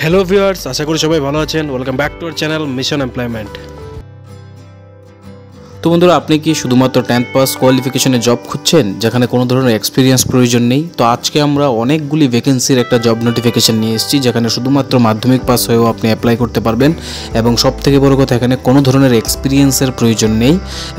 Hello viewers, আশা করি সবাই ভালো আছেন। Welcome back to our channel mission employment. তো বন্ধুরা, আপনি কি শুধুমাত্র 10th পাস কোয়ালিফিকেশনে জব খুঁজছেন যেখানে কোনো ধরনের এক্সপিরিয়েন্স প্রয়োজন নেই? তো আজকে আমরা অনেকগুলি ভ্যাকেন্সির একটা জব নোটিফিকেশন নিয়ে এসেছি যেখানে শুধুমাত্র মাধ্যমিক পাস হয়েও আপনি অ্যাপ্লাই করতে পারবেন এবং সবথেকে বড় কথা, এখানে কোনো ধরনের এক্সপিরিয়েন্সের প্রয়োজন নেই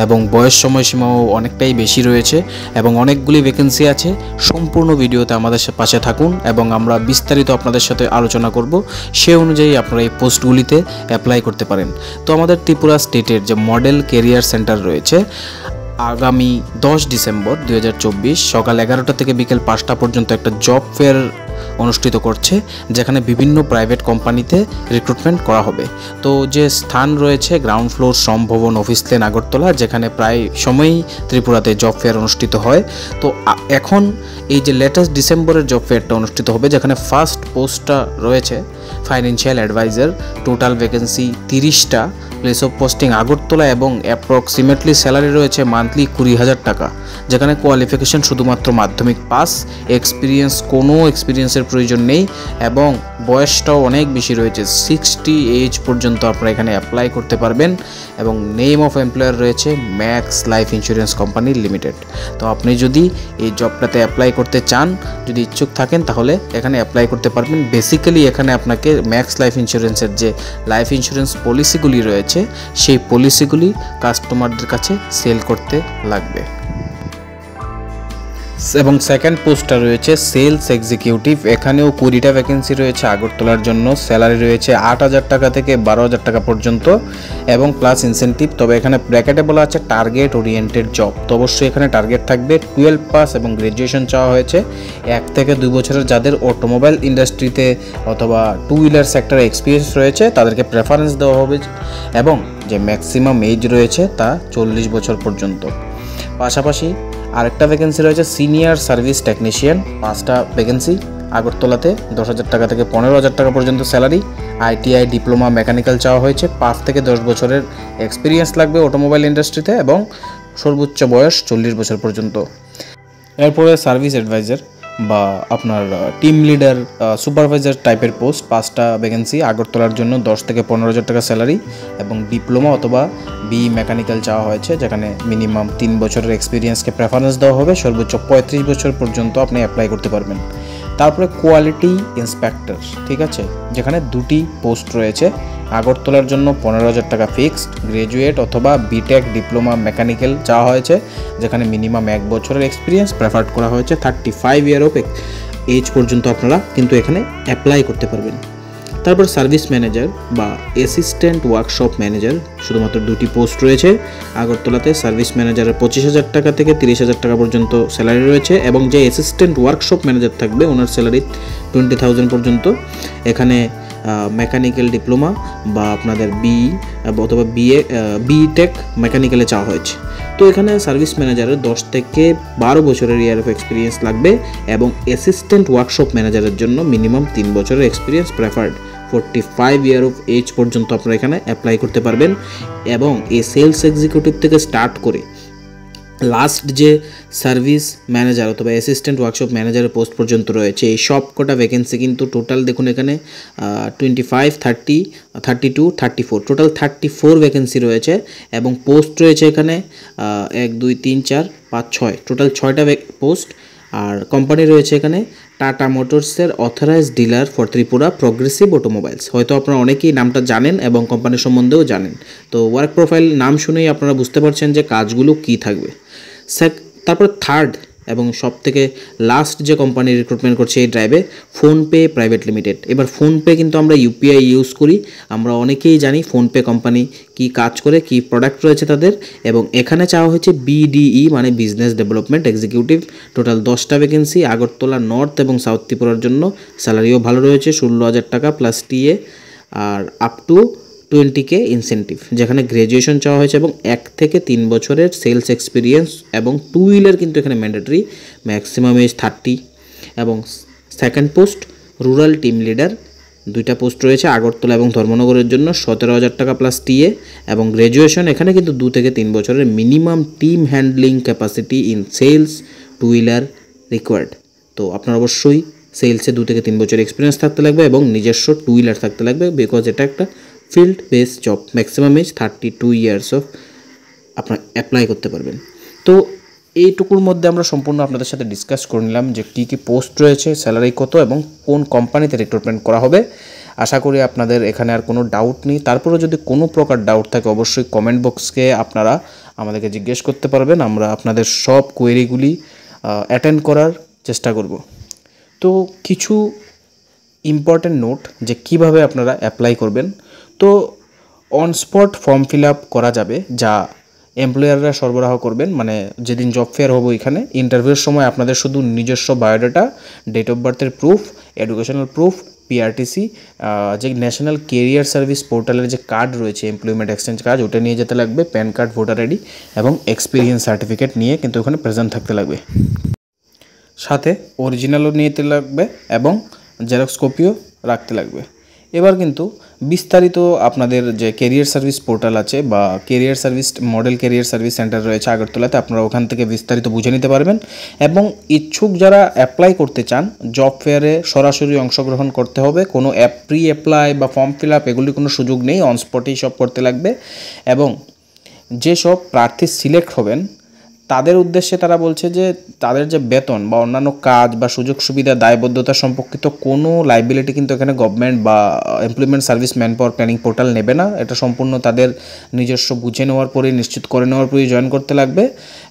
এবং বয়স সময়সীমাও অনেকটাই বেশি রয়েছে এবং অনেকগুলি ভ্যাকেন্সি আছে। সম্পূর্ণ ভিডিওতে আমাদের পাশে থাকুন এবং আমরা বিস্তারিত আপনাদের সাথে আলোচনা করব। সে অনুযায়ী আপনারা এই পোস্টগুলিতে অ্যাপ্লাই করতে পারেন। তো আমাদের ত্রিপুরা স্টেটের যে মডেল কেরিয়ার সেন্টার রয়েছে, আগামী 10 ডিসেম্বর 2024 সকাল 11টা থেকে বিকেল 5টা পর্যন্ত একটা জব ফেয়ার অনুষ্ঠিত করছে যেখানে বিভিন্ন প্রাইভেট কোম্পানিতে রিক্রুটমেন্ট করা হবে। তো যে স্থান রয়েছে ground floor Shrambhavan office lane Agartala, যেখানে প্রায় সময়ই ত্রিপুরাতে জব ফেয়ার অনুষ্ঠিত হয়। তো এখন এই যে লেটেস্ট ডিসেম্বরের জব ফেয়ারটা অনুষ্ঠিত হবে যেখানে ফার্স্ট পোস্টটা রয়েছে ফাইন্যান্সিয়াল অ্যাডভাইজার, টোটাল ভ্যাকেন্সি 30টা, প্লেস অফ পোস্টিং আগরতলা এবং অ্যাপ্রক্সিমেটলি স্যালারি রয়েছে মান্থলি 20,000 টাকা, যেখানে কোয়ালিফিকেশন শুধুমাত্র মাধ্যমিক পাস, কোনো এক্সপিরিয়েন্সের প্রয়োজন নেই এবং বয়সটাও অনেক বেশি রয়েছে, 60 এজ পর্যন্ত আপনারা এখানে অ্যাপ্লাই করতে পারবেন এবং নেম অফ এমপ্লয়ার রয়েছে max life insurance company limited. তো আপনি যদি এই জবটাতে অ্যাপ্লাই করতে চান, যদি ইচ্ছুক থাকেন, তাহলে এখানে অ্যাপ্লাই করতে পারবেন। বেসিক্যালি এখানে আপনাকে ম্যাক্স লাইফ ইন্স্যুরেন্সের যে লাইফ ইন্স্যুরেন্স পলিসিগুলি রয়েছে সেই পলিসিগুলি কাস্টমারদের কাছে সেল করতে লাগবে। এবং সেকেন্ড পোস্টটা রয়েছে সেলস এক্সিকিউটিভ, এখানেও 20টা ভ্যাকেন্সি রয়েছে আগরতলার জন্য। স্যালারি রয়েছে 8,000 টাকা থেকে 12,000 টাকা পর্যন্ত এবং প্লাস ইনসেন্টিভ। তবে এখানে ব্র্যাকেটে বলা আছে টার্গেট ওরিয়েন্টেড জব, তো অবশ্যই এখানে টার্গেট থাকবে। 12 পাস এবং গ্র্যাজুয়েশন চাওয়া হয়েছে। 1 থেকে 2 বছরের যাদের অটোমোবাইল ইন্ডাস্ট্রিতে অথবা টু হুইলার সেক্টরে এক্সপিরিয়েন্স রয়েছে তাদেরকে প্রেফারেন্স দেওয়া হবে এবং যে ম্যাক্সিমাম এজ রয়েছে তা 40 বছর পর্যন্ত। পাশাপাশি আরেকটা ভ্যাকেন্সি রয়েছে সিনিয়র সার্ভিস টেকনিশিয়ান, 5টা ভ্যাকেন্সি আগরতলাতে, 10,000 টাকা থেকে 15,000 টাকা পর্যন্ত স্যালারি। ITI ডিপ্লোমা মেকানিক্যাল চাওয়া হয়েছে, 5 থেকে 10 বছরের এক্সপিরিয়েন্স লাগবে অটোমোবাইল ইন্ডাস্ট্রিতে এবং সর্বোচ্চ বয়স 40 বছর পর্যন্ত। এরপরে সার্ভিস অ্যাডভাইজার বা আপনার টিম লিডার, সুপারভাইজার টাইপের পোস্ট, 5টা ভ্যাকেন্সি আগরতলার জন্য, 10 থেকে 15,000 টাকা স্যালারি এবং ডিপ্লোমা অথবা BE মেকানিক্যাল চাওয়া হয়েছে যেখানে মিনিমাম 3 বছরের এক্সপিরিয়েন্সকে প্রেফারেন্স দেওয়া হবে। সর্বোচ্চ 35 বছর পর্যন্ত আপনি অ্যাপ্লাই করতে পারবেন। তারপরে কোয়ালিটি ইন্সপেক্টর, ঠিক আছে, যেখানে 2টি পোস্ট রয়েছে। আগরতলার জন্য 15,000 টাকা ফিক্সড, গ্র্যাজুয়েট অথবা বিটেক ডিপ্লোমা মেকানিক্যাল চাওয়া হয়েছে যেখানে মিনিমাম 1 বছরের এক্সপিরিয়েন্স প্রেফার্ড করা হয়েছে। 35 ইয়ার অফ এজ পর্যন্ত আপনারা কিন্তু এখানে অ্যাপ্লাই করতে পারবেন। তারপর সার্ভিস ম্যানেজার বা অ্যাসিস্ট্যান্ট ওয়ার্কশপ ম্যানেজার, শুধুমাত্র 2টি পোস্ট রয়েছে আগরতলাতে। সার্ভিস ম্যানেজারের 25,000 টাকা থেকে 30,000 টাকা পর্যন্ত স্যালারি রয়েছে এবং যে অ্যাসিস্ট্যান্ট ওয়ার্কশপ ম্যানেজার থাকবে ওনার স্যালারি 20,000 পর্যন্ত। এখানে মেকানিক্যাল ডিপ্লোমা বা আপনাদের BE অথবা বিটেক মেকানিক্যালে চাওয়া হয়েছে। তো এখানে সার্ভিস ম্যানেজারের 10 থেকে 12 বছরের ইয়ার অফ এক্সপিরিয়েন্স লাগবে এবং অ্যাসিস্ট্যান্ট ওয়ার্কশপ ম্যানেজারের জন্য মিনিমাম 3 বছরের experience preferred. 45 year of age পর্যন্ত আপনারা এখানে অ্যাপ্লাই করতে পারবেন এবং এই সেলস এক্সিকিউটিভ থেকে স্টার্ট করে লাস্ট যে সার্ভিস ম্যানেজার অথবা অ্যাসিস্ট্যান্ট ওয়ার্কশপ ম্যানেজারের পোস্ট পর্যন্ত রয়েছে এই সব কটা ভ্যাকেন্সি কিন্তু টোটাল দেখুন এখানে 25, 30, 32, 34, টোটাল 34 ভ্যাকেন্সি রয়েছে এবং পোস্ট রয়েছে এখানে 1, 2, 3, 4, 5, 6, টোটাল 6টা পোস্ট। আর কোম্পানি রয়েছে এখানে টাটা মোটরসের authorised dealer for Tripura progressive automobiles. হয়তো আপনারা অনেকেই নামটা জানেন এবং কোম্পানির সম্বন্ধেও জানেন। তো ওয়ার্ক প্রোফাইল নাম শুনেই আপনারা বুঝতে পারছেন যে কাজগুলো কী থাকবে। তারপর থার্ড এবং সবথেকে লাস্ট যে কোম্পানি রিক্রুটমেন্ট করছে এই ড্রাইভে, ফোনপে প্রাইভেট লিমিটেড। এবার ফোনপে কিন্তু আমরা UPI ইউজ করি, আমরা অনেকেই জানি ফোনপে কোম্পানি কি কাজ করে, কি প্রোডাক্ট রয়েছে তাদের। এবং এখানে চাওয়া হয়েছে BDE মানে বিজনেস ডেভেলপমেন্ট এক্সিকিউটিভ। টোটাল 10টা ভ্যাকেন্সি আগরতলা নর্থ এবং সাউথ ত্রিপুরার জন্য। স্যালারিও ভালো রয়েছে, 16,000 টাকা প্লাস TA আর আপ টু 20K ইনসেন্টিভ, যেখানে গ্র্যাজুয়েশন চাওয়া হয়েছে এবং 1 থেকে 3 বছরের সেলস এক্সপিরিয়েন্স এবং 2 হুইলার কিন্তু এখানে ম্যান্ডেটরি, ম্যাক্সিমাম এজ 30। এবং second post rural team leader, 2টা পোস্ট রয়েছে আগরতলা এবং ধর্মনগরের জন্য, 17,000 টাকা প্লাস TA এবং গ্র্যাজুয়েশন এখানে কিন্তু 2 থেকে 3 বছরের minimum team handling capacity in sales 2 wheeler required. তো আপনারা অবশ্যই সেলসে 2 থেকে 3 বছর এক্সপিরিয়েন্স থাকতে লাগবে এবং নিজস্ব 2 হুইলার থাকতে লাগবে, বিকজ এটা একটা field base job. Maximum age 32 years of আপনার অ্যাপ্লাই করতে পারবেন। তো এইটুকুর মধ্যে আমরা সম্পূর্ণ আপনাদের সাথে ডিসকাস করে নিলাম যে কী কী পোস্ট রয়েছে, স্যালারি কত এবং কোন কোম্পানিতে রিক্রুটমেন্ট করা হবে। আশা করি আপনাদের এখানে আর কোনো ডাউট নেই। তারপরে যদি কোনো প্রকার ডাউট থাকে অবশ্যই কমেন্ট বক্সকে আপনারা আমাদেরকে জিজ্ঞেস করতে পারবেন, আমরা আপনাদের সব কোয়েরিগুলি অ্যাটেন্ড করার চেষ্টা করব। তো কিছু ইম্পর্ট্যান্ট নোট যে কিভাবে আপনারা অ্যাপ্লাই করবেন। তো on spot form fill up করা যাবে, যা এমপ্লয়াররা সরবরাহ করবেন, মানে যেদিন জব ফেয়ার হবে ওইখানে ইন্টারভিউর সময় আপনাদের শুধু নিজস্ব বায়োডাটা, ডেট অফ বার্থের প্রুফ, এডুকেশনাল প্রুফ, পিআরটিসি, যে ন্যাশনাল কেরিয়ার সার্ভিস পোর্টালের যে কার্ড রয়েছে এমপ্লয়মেন্ট এক্সচেঞ্জ কার্ড, ওটা নিয়ে যেতে লাগবে, প্যান কার্ড, ভোটার আইডি এবং এক্সপিরিয়েন্স সার্টিফিকেট নিয়ে কিন্তু ওখানে প্রেজেন্ট থাকতে লাগবে। সাথে অরিজিনালও নিতে লাগবে এবং জেরক্স কপিও রাখতে লাগবে। এবার কিন্তু বিস্তারিত আপনাদের যে কেরিয়ার সার্ভিস পোর্টাল আছে বা career service model career service centre রয়েছে আগরতলাতে, আপনারা ওখান থেকে বিস্তারিত বুঝে নিতে পারবেন। এবং ইচ্ছুক যারা অ্যাপ্লাই করতে চান জব ফেয়ারে সরাসরি অংশগ্রহণ করতে হবে, কোনো প্রি অ্যাপ্লাই বা ফর্ম ফিল আপ এগুলি কোনো সুযোগ নেই, অন স্পটেই সব করতে লাগবে। এবং যেসব প্রার্থী সিলেক্ট হবেন তাদের উদ্দেশ্যে তারা বলছে যে তাদের যে বেতন বা অন্যান্য কাজ বা সুযোগ সুবিধা, দায়বদ্ধতা সম্পর্কিত কোনো লাইবিলিটি কিন্তু এখানে গভর্নমেন্ট বা employment service man power planning portal নেবে না। এটা সম্পূর্ণ তাদের নিজস্ব বুঝে নেওয়ার পরেই, নিশ্চিত করে নেওয়ার পরেই জয়েন করতে লাগবে।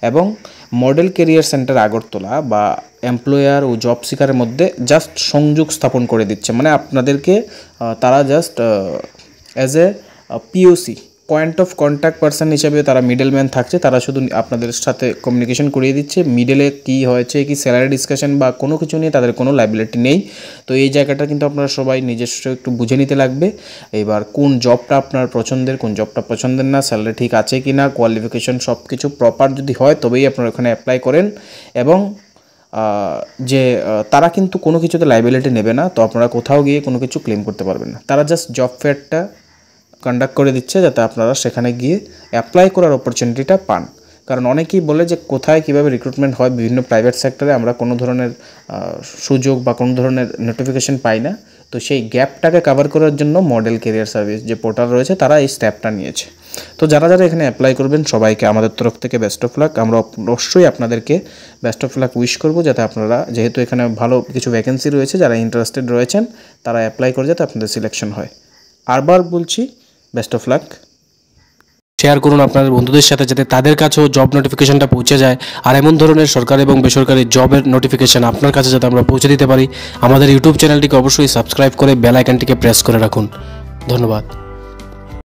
এবং মডেল কেরিয়ার সেন্টার আগরতলা বা এমপ্লয়ার ও জব সিকারের মধ্যে জাস্ট সংযোগ স্থাপন করে দিচ্ছে, মানে আপনাদেরকে তারা just as a POC point of contact person হিসেবে তারা মিডলম্যান থাকছে, তারা শুধু আপনাদের সাথে কমিউনিকেশন করিয়ে দিচ্ছে। মিডলে কী হয়েছে, কি স্যালারি ডিসকাশন বা কোনো কিছু নিয়ে তাদের কোনো লাইবিলিটি নেই। তো এই জায়গাটা কিন্তু আপনারা সবাই নিজস্ব একটু বুঝে নিতে লাগবে। এবার কোন জবটা আপনার পছন্দের, কোন জবটা পছন্দের না, স্যালারি ঠিক আছে কি না, কোয়ালিফিকেশন সব কিছু প্রপার যদি হয় তবেই আপনারা ওখানে অ্যাপ্লাই করেন। এবং যে তারা কিন্তু কোনো কিছুতে লাইবিলিটি নেবে না, তো আপনারা কোথাও গিয়ে কোনো কিছু ক্লেম করতে পারবেন না। তারা জাস্ট জব ফেয়ারটা কন্ডাক্ট করে দিচ্ছে যাতে আপনারা সেখানে গিয়ে অ্যাপ্লাই করার অপরচুনিটিটা পান। কারণ অনেকেই বলে যে কোথায় কীভাবে রিক্রুটমেন্ট হয় বিভিন্ন প্রাইভেট সেক্টরে, আমরা কোনো ধরনের সুযোগ বা কোনো ধরনের নোটিফিকেশন পাই না। তো সেই গ্যাপটাকে কভার করার জন্য মডেল কেরিয়ার সার্ভিস যে পোর্টাল রয়েছে তারা এই স্টেপটা নিয়েছে। তো যারা যারা এখানে অ্যাপ্লাই করবেন সবাইকে আমাদের তরফ থেকে বেস্ট অফ লাক। আমরা অবশ্যই আপনাদেরকে বেস্ট অফ লাক উইশ করবো, যাতে আপনারা, যেহেতু এখানে ভালো কিছু ভ্যাকেন্সি রয়েছে, যারা ইন্টারেস্টেড রয়েছেন তারা অ্যাপ্লাই করে যাতে আপনাদের সিলেকশন হয়। আরবার বলছি, বেস্ট অফ লাক। শেয়ার করুন আপনাদের বন্ধুদের সাথে, যাতে তাদের কাছেও জব নোটিফিকেশনটা পৌঁছে যায়। আর এমন ধরনের সরকারি এবং বেসরকারি জবের নোটিফিকেশন আপনার কাছে যাতে আমরা পৌঁছে দিতে পারি, আমাদের ইউটিউব চ্যানেলটিকে অবশ্যই সাবস্ক্রাইব করে বেল আইকনটিকে প্রেস করে রাখুন। ধন্যবাদ।